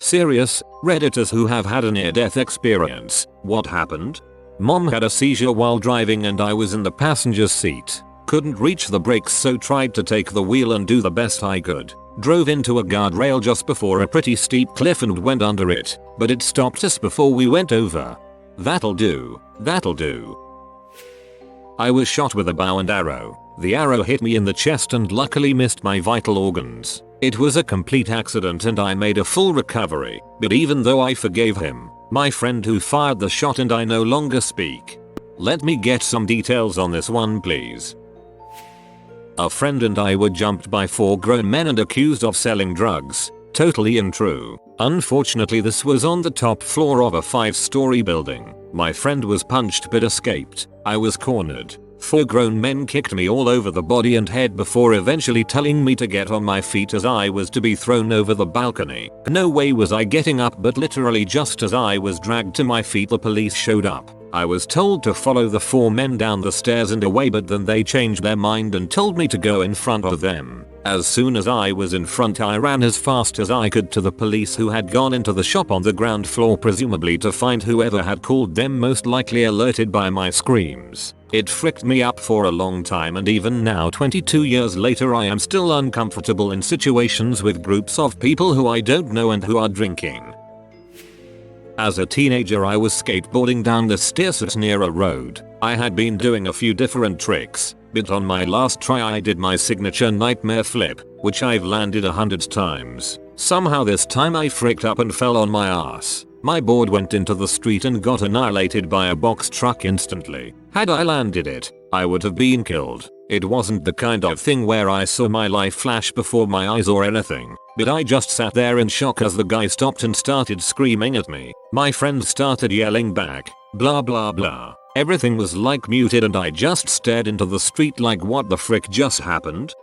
Serious, Redditors who have had a near-death experience. What happened? Mom had a seizure while driving and I was in the passenger seat. Couldn't reach the brakes, so tried to take the wheel and do the best I could. Drove into a guardrail just before a pretty steep cliff and went under it, but it stopped us before we went over. That'll do. That'll do. I was shot with a bow and arrow. The arrow hit me in the chest and luckily missed my vital organs. It was a complete accident and I made a full recovery, but even though I forgave him, my friend who fired the shot and I no longer speak. Let me get some details on this one, please. A friend and I were jumped by 4 grown men and accused of selling drugs. Totally untrue. Unfortunately, this was on the top floor of a 5-story building. My friend was punched but escaped. I was cornered. 4 grown men kicked me all over the body and head before eventually telling me to get on my feet as I was to be thrown over the balcony. No way was I getting up, but literally just as I was dragged to my feet the police showed up. I was told to follow the 4 men down the stairs and away, but then they changed their mind and told me to go in front of them. As soon as I was in front, I ran as fast as I could to the police who had gone into the shop on the ground floor, presumably to find whoever had called them, most likely alerted by my screams. It fricked me up for a long time, and even now 22 years later I am still uncomfortable in situations with groups of people who I don't know and who are drinking. As a teenager I was skateboarding down the stairs near a road. I had been doing a few different tricks, but on my last try I did my signature nightmare flip, which I've landed 100 times. Somehow this time I fricked up and fell on my ass. My board went into the street and got annihilated by a box truck instantly. Had I landed it, I would have been killed. It wasn't the kind of thing where I saw my life flash before my eyes or anything, but I just sat there in shock as the guy stopped and started screaming at me. My friend started yelling back, blah blah blah. Everything was like muted and I just stared into the street like, what the frick just happened?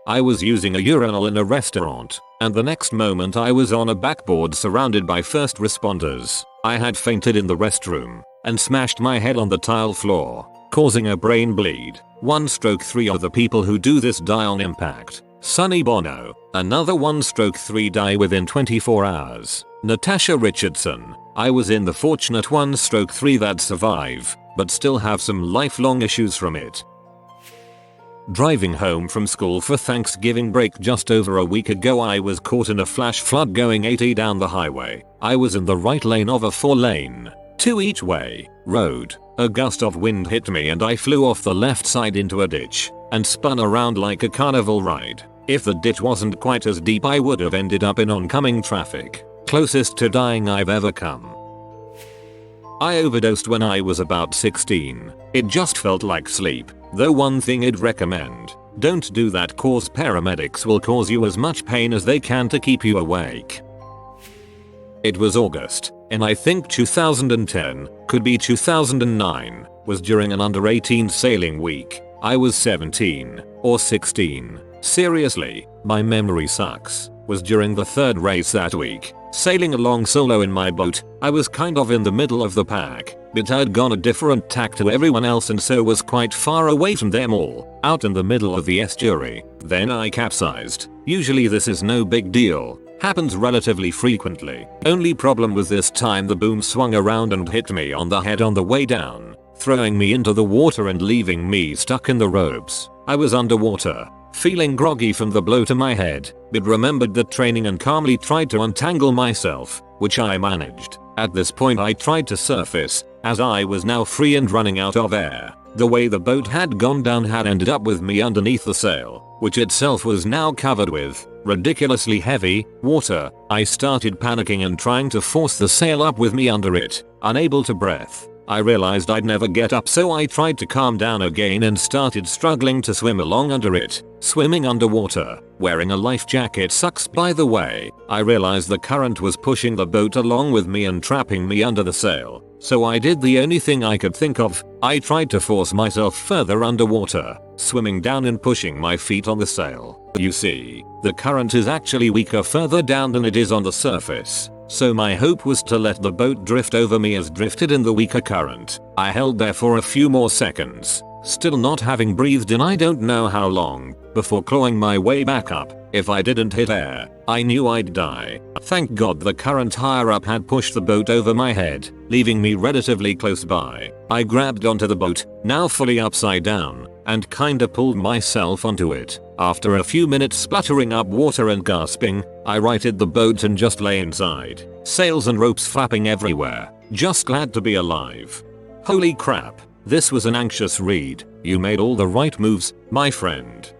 I was using a urinal in a restaurant, and the next moment I was on a backboard surrounded by first responders. I had fainted in the restroom and smashed my head on the tile floor, causing a brain bleed. 1/3 of the people who do this die on impact. Sonny Bono. Another 1/3 die within 24 hours. Natasha Richardson. I was in the fortunate 1/3 that survive, but still have some lifelong issues from it. Driving home from school for Thanksgiving break just over a week ago, I was caught in a flash flood going 80 down the highway. I was in the right lane of a 4-lane, 2 each way, road. A gust of wind hit me and I flew off the left side into a ditch and spun around like a carnival ride. If the ditch wasn't quite as deep I would have ended up in oncoming traffic. Closest to dying I've ever come. I overdosed when I was about 16. It just felt like sleep. Though one thing I'd recommend, don't do that, cause paramedics will cause you as much pain as they can to keep you awake. It was August, and I think 2010, could be 2009, was during an under 18 sailing week. I was 17 or 16. Seriously, my memory sucks. Was during the 3rd race that week. Sailing along solo in my boat, I was kind of in the middle of the pack, but I'd gone a different tack to everyone else and so was quite far away from them all, out in the middle of the estuary. Then I capsized. Usually this is no big deal, happens relatively frequently. Only problem was this time the boom swung around and hit me on the head on the way down, throwing me into the water and leaving me stuck in the ropes. I was underwater, feeling groggy from the blow to my head, but remembered the training and calmly tried to untangle myself, which I managed. At this point I tried to surface, as I was now free and running out of air. The way the boat had gone down had ended up with me underneath the sail, which itself was now covered with ridiculously heavy water. I started panicking and trying to force the sail up with me under it, unable to breathe. I realized I'd never get up, so I tried to calm down again and started struggling to swim along under it. Swimming underwater, wearing a life jacket sucks by the way. I realized the current was pushing the boat along with me and trapping me under the sail. So I did the only thing I could think of. I tried to force myself further underwater, swimming down and pushing my feet on the sail. You see, the current is actually weaker further down than it is on the surface. So my hope was to let the boat drift over me as drifted in the weaker current. I held there for a few more seconds, still not having breathed in I don't know how long, before clawing my way back up. If I didn't hit air, I knew I'd die. Thank God the current higher up had pushed the boat over my head, leaving me relatively close by. I grabbed onto the boat, now fully upside down, and kinda pulled myself onto it. After a few minutes spluttering up water and gasping, I righted the boat and just lay inside. Sails and ropes flapping everywhere. Just glad to be alive. Holy crap. This was an anxious read. You made all the right moves, my friend.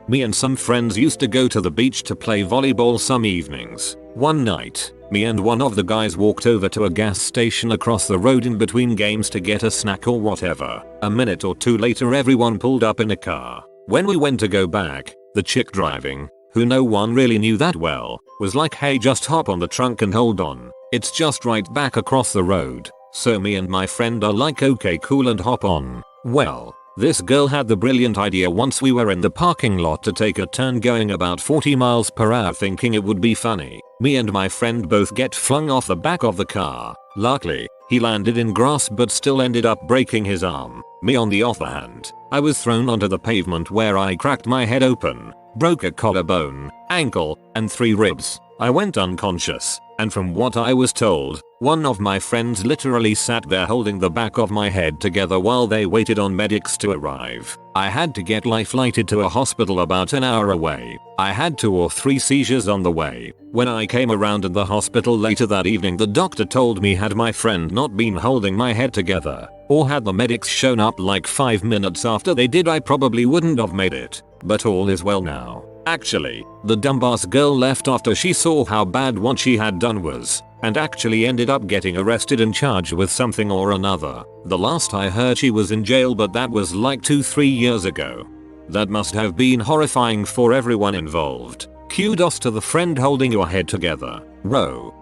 Me and some friends used to go to the beach to play volleyball some evenings. One night, me and one of the guys walked over to a gas station across the road in between games to get a snack or whatever. A minute or two later everyone pulled up in a car. When we went to go back, the chick driving, who no one really knew that well, was like, hey, just hop on the trunk and hold on. It's just right back across the road. So me and my friend are like, okay cool, and hop on. Well, this girl had the brilliant idea once we were in the parking lot to take a turn going about 40 miles per hour, thinking it would be funny. Me and my friend both get flung off the back of the car. Luckily, he landed in grass but still ended up breaking his arm. Me on the other hand, I was thrown onto the pavement where I cracked my head open, broke a collarbone, ankle, and 3 ribs. I went unconscious, and from what I was told, one of my friends literally sat there holding the back of my head together while they waited on medics to arrive. I had to get life-flighted to a hospital about an hour away. I had 2 or 3 seizures on the way. When I came around at the hospital later that evening, the doctor told me had my friend not been holding my head together, or had the medics shown up like 5 minutes after they did, I probably wouldn't have made it. But all is well now. Actually, the dumbass girl left after she saw how bad what she had done was, and actually ended up getting arrested and charged with something or another. The last I heard she was in jail, but that was like 2-3 years ago. That must have been horrifying for everyone involved. Kudos to the friend holding your head together. Row.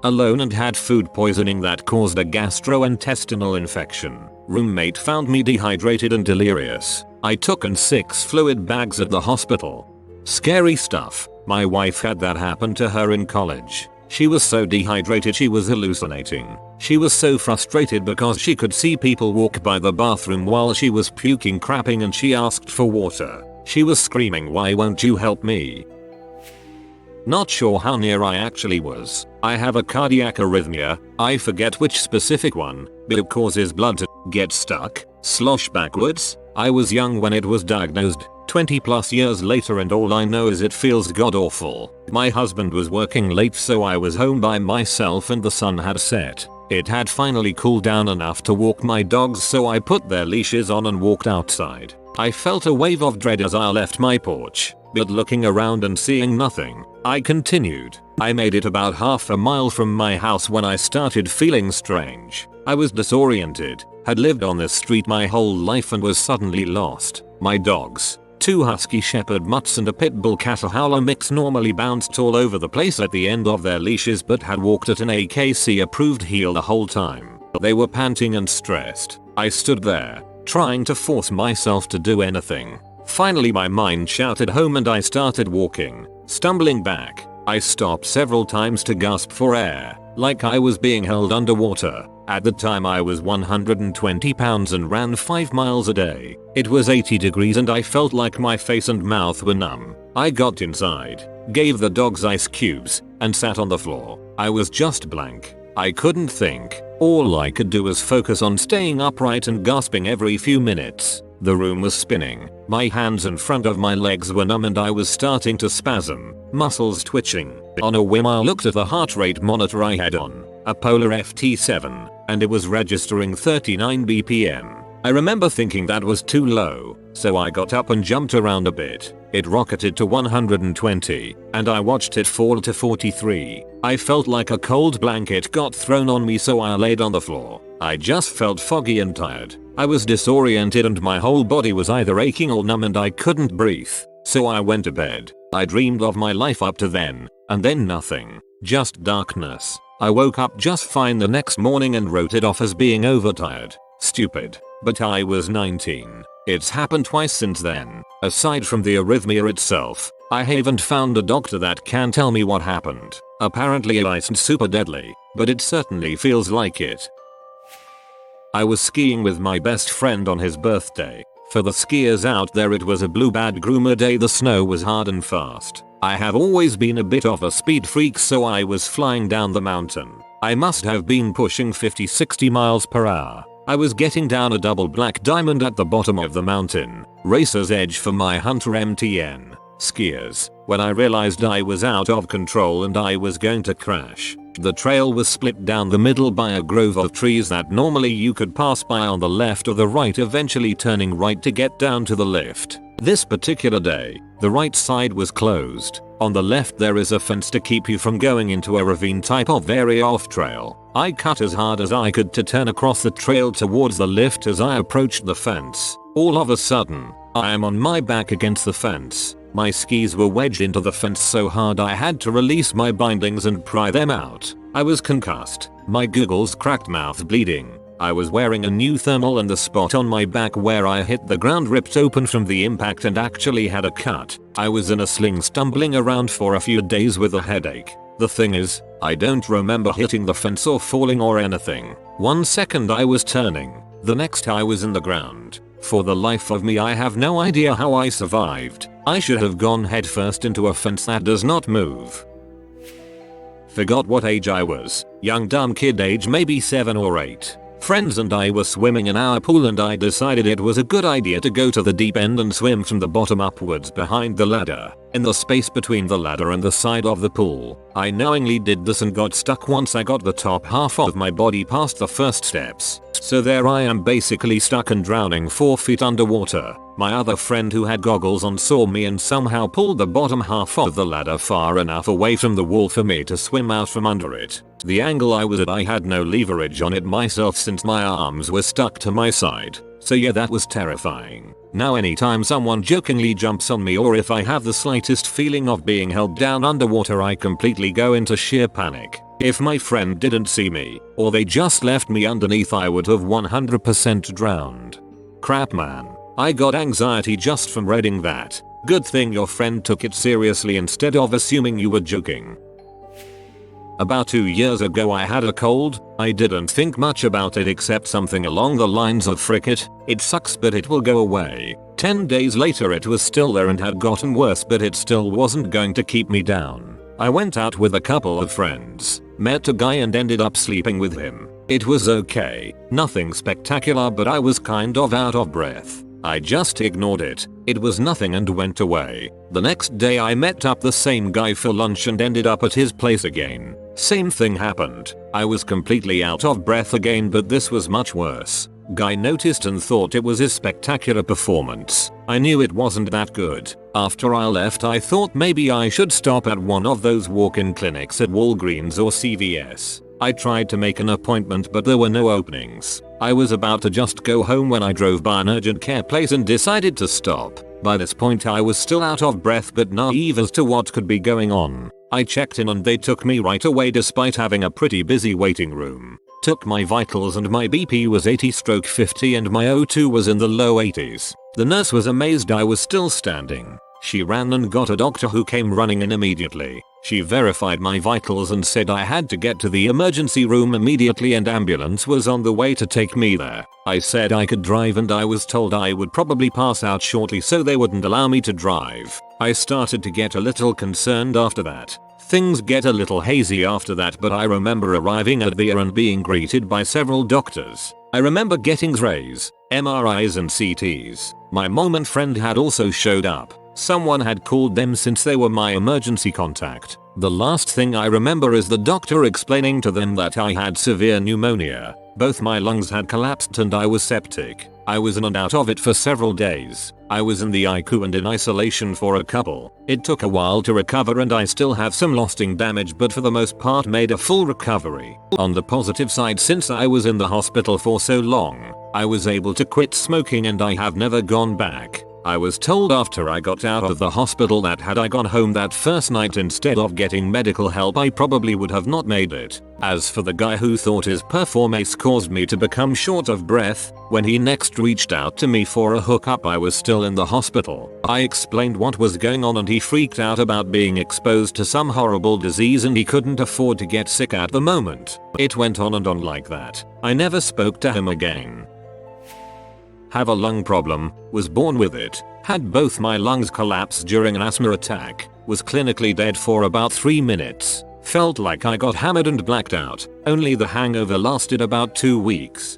Alone and had food poisoning that caused a gastrointestinal infection. Roommate found me dehydrated and delirious. I took in 6 fluid bags at the hospital. Scary stuff. My wife had that happen to her in college. She was so dehydrated she was hallucinating. She was so frustrated because she could see people walk by the bathroom while she was puking, crapping, and she asked for water. She was screaming, "Why won't you help me?" Not sure how near I actually was. I have a cardiac arrhythmia, I forget which specific one, but it causes blood to get stuck, slosh backwards. I was young when it was diagnosed, 20 plus years later, and all I know is it feels god awful. My husband was working late, so I was home by myself and the sun had set. It had finally cooled down enough to walk my dogs, so I put their leashes on and walked outside. I felt a wave of dread as I left my porch, but looking around and seeing nothing, I continued. I made it about half a mile from my house when I started feeling strange. I was disoriented, had lived on this street my whole life and was suddenly lost. My dogs, 2 husky shepherd mutts and a pit bull cat howler mix, normally bounced all over the place at the end of their leashes but had walked at an AKC approved heel the whole time. They were panting and stressed. I stood there, trying to force myself to do anything. Finally my mind shouted home and I started walking. Stumbling back, I stopped several times to gasp for air, like I was being held underwater. At the time I was 120 pounds and ran 5 miles a day. It was 80 degrees and I felt like my face and mouth were numb. I got inside, gave the dogs ice cubes, and sat on the floor. I was just blank. I couldn't think. All I could do was focus on staying upright and gasping every few minutes. The room was spinning. My hands in front of my legs were numb and I was starting to spasm, muscles twitching. On a whim I looked at the heart rate monitor I had on, a Polar FT7, and it was registering 39 BPM. I remember thinking that was too low, so I got up and jumped around a bit. It rocketed to 120, and I watched it fall to 43. I felt like a cold blanket got thrown on me, so I laid on the floor. I just felt foggy and tired. I was disoriented and my whole body was either aching or numb and I couldn't breathe. So I went to bed. I dreamed of my life up to then, and then nothing. Just darkness. I woke up just fine the next morning and wrote it off as being overtired. Stupid. But I was 19. It's happened twice since then. Aside from the arrhythmia itself, I haven't found a doctor that can tell me what happened. Apparently it isn't super deadly, but it certainly feels like it. I was skiing with my best friend on his birthday. For the skiers out there, it was a blue bad groomer day. The snow was hard and fast. I have always been a bit of a speed freak, so I was flying down the mountain. I must have been pushing 50-60 miles per hour. I was getting down a double black diamond at the bottom of the mountain. Racer's edge for my Hunter MTN. Skiers. When I realized I was out of control and I was going to crash. The trail was split down the middle by a grove of trees that normally you could pass by on the left or the right, eventually turning right to get down to the lift. This particular day, the right side was closed. On the left there is a fence to keep you from going into a ravine type of area off trail. I cut as hard as I could to turn across the trail towards the lift. As I approached the fence, all of a sudden, I am on my back against the fence. My skis were wedged into the fence so hard I had to release my bindings and pry them out. I was concussed, my goggles cracked, mouth bleeding. I was wearing a new thermal and the spot on my back where I hit the ground ripped open from the impact and actually had a cut. I was in a sling stumbling around for a few days with a headache. The thing is, I don't remember hitting the fence or falling or anything. 1 second I was turning, the next I was in the ground. For the life of me I have no idea how I survived. I should have gone headfirst into a fence that does not move. Forgot what age I was. Young dumb kid age, maybe 7 or 8. Friends and I were swimming in our pool and I decided it was a good idea to go to the deep end and swim from the bottom upwards behind the ladder. In the space between the ladder and the side of the pool, I knowingly did this and got stuck once I got the top half of my body past the first steps. So there I am, basically stuck and drowning 4 feet underwater. My other friend who had goggles on saw me and somehow pulled the bottom half of the ladder far enough away from the wall for me to swim out from under it. The angle I was at, I had no leverage on it myself since my arms were stuck to my side. So yeah, that was terrifying. Now anytime someone jokingly jumps on me or if I have the slightest feeling of being held down underwater, I completely go into sheer panic. If my friend didn't see me, or they just left me underneath, I would have 100% drowned. Crap man. I got anxiety just from reading that. Good thing your friend took it seriously instead of assuming you were joking. About 2 years ago I had a cold. I didn't think much about it except something along the lines of frick it sucks but it will go away. 10 days later it was still there and had gotten worse, but it still wasn't going to keep me down. I went out with a couple of friends, met a guy and ended up sleeping with him. It was okay, nothing spectacular, but I was kind of out of breath. I just ignored it. It was nothing and went away. The next day I met up the same guy for lunch and ended up at his place again. Same thing happened. I was completely out of breath again, but this was much worse. Guy noticed and thought it was his spectacular performance. I knew it wasn't that good. After I left I thought maybe I should stop at one of those walk-in clinics at Walgreens or CVS. I tried to make an appointment but there were no openings. I was about to just go home when I drove by an urgent care place and decided to stop. By this point I was still out of breath but naive as to what could be going on. I checked in and they took me right away despite having a pretty busy waiting room. Took my vitals and my BP was 80/50 and my O2 was in the low 80s. The nurse was amazed I was still standing. She ran and got a doctor who came running in immediately. She verified my vitals and said I had to get to the emergency room immediately and ambulance was on the way to take me there. I said I could drive and I was told I would probably pass out shortly, so they wouldn't allow me to drive. I started to get a little concerned after that. Things get a little hazy after that, but I remember arriving at the ER and being greeted by several doctors. I remember getting X-rays, MRIs and CTs. My mom and friend had also showed up. Someone had called them since they were my emergency contact. The last thing I remember is the doctor explaining to them that I had severe pneumonia. Both my lungs had collapsed and I was septic. I was in and out of it for several days. I was in the ICU and in isolation for a couple. It took a while to recover and I still have some lasting damage, but for the most part made a full recovery. On the positive side, since I was in the hospital for so long, I was able to quit smoking and I have never gone back. I was told after I got out of the hospital that had I gone home that first night instead of getting medical help, I probably would have not made it. As for the guy who thought his performance caused me to become short of breath, when he next reached out to me for a hookup I was still in the hospital. I explained what was going on and he freaked out about being exposed to some horrible disease and he couldn't afford to get sick at the moment. It went on and on like that. I never spoke to him again. have a lung problem, was born with it, had both my lungs collapse during an asthma attack, was clinically dead for about 3 minutes, felt like I got hammered and blacked out, only the hangover lasted about 2 weeks.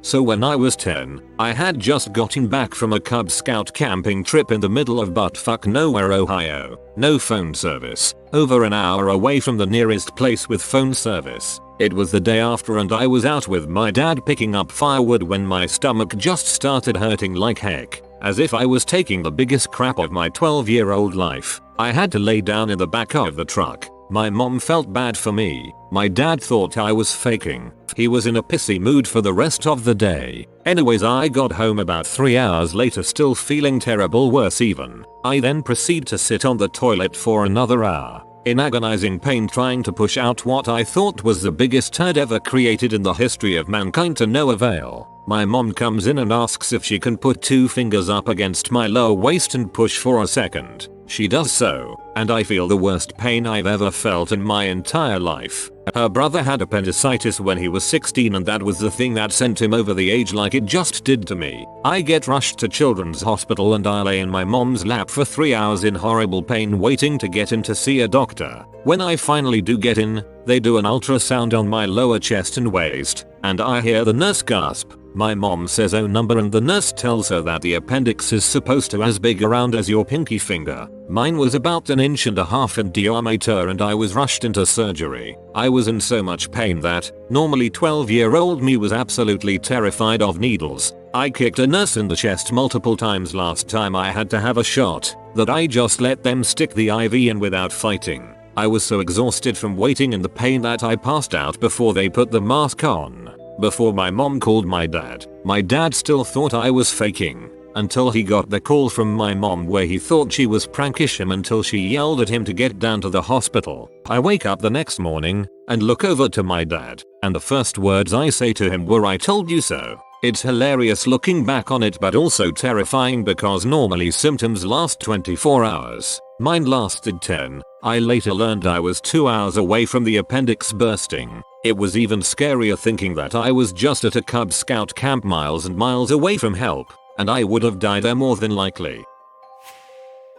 So when I was 10, I had just gotten back from a Cub Scout camping trip in the middle of buttfuck nowhere, Ohio. No phone service. Over an hour away from the nearest place with phone service. It was the day after and I was out with my dad picking up firewood when my stomach just started hurting like heck. As if I was taking the biggest crap of my 12-year-old life. I had to lay down in the back of the truck. My mom felt bad for me. My dad thought I was faking. He was in a pissy mood for the rest of the day. Anyways, I got home about 3 hours later still feeling terrible, worse even. I then proceed to sit on the toilet for another hour. In agonizing pain trying to push out what I thought was the biggest turd ever created in the history of mankind to no avail. My mom comes in and asks if she can put 2 fingers up against my lower waist and push for a second. She does so, and I feel the worst pain I've ever felt in my entire life. Her brother had appendicitis when he was 16 and that was the thing that sent him over the edge like it just did to me. I get rushed to Children's Hospital and I lay in my mom's lap for 3 hours in horrible pain waiting to get in to see a doctor. When I finally do get in, they do an ultrasound on my lower chest and waist, and I hear the nurse gasp. My mom says "oh number" and the nurse tells her that the appendix is supposed to as big around as your pinky finger. Mine was about 1.5 inches in diameter and I was rushed into surgery. I was in so much pain that normally 12-year-old me was absolutely terrified of needles. I kicked a nurse in the chest multiple times last time I had to have a shot that I just let them stick the IV in without fighting. I was so exhausted from waiting and the pain that I passed out before they put the mask on. Before my mom called my dad still thought I was faking, until he got the call from my mom where he thought she was prankish him until she yelled at him to get down to the hospital. I wake up the next morning and look over to my dad, and the first words I say to him were "I told you so." It's hilarious looking back on it but also terrifying because normally symptoms last 24 hours. Mine lasted 10. I later learned I was 2 hours away from the appendix bursting. It was even scarier thinking that I was just at a Cub Scout camp miles and miles away from help, and I would have died there more than likely.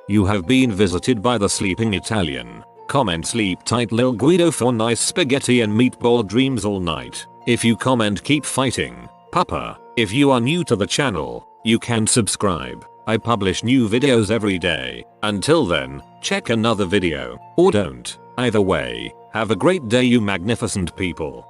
You have been visited by the sleeping Italian. Comment "sleep tight Lil Guido" for nice spaghetti and meatball dreams all night. If you comment "keep fighting, Papa." If you are new to the channel, you can subscribe. I publish new videos every day. Until then, check another video, or don't. Either way, have a great day you magnificent people.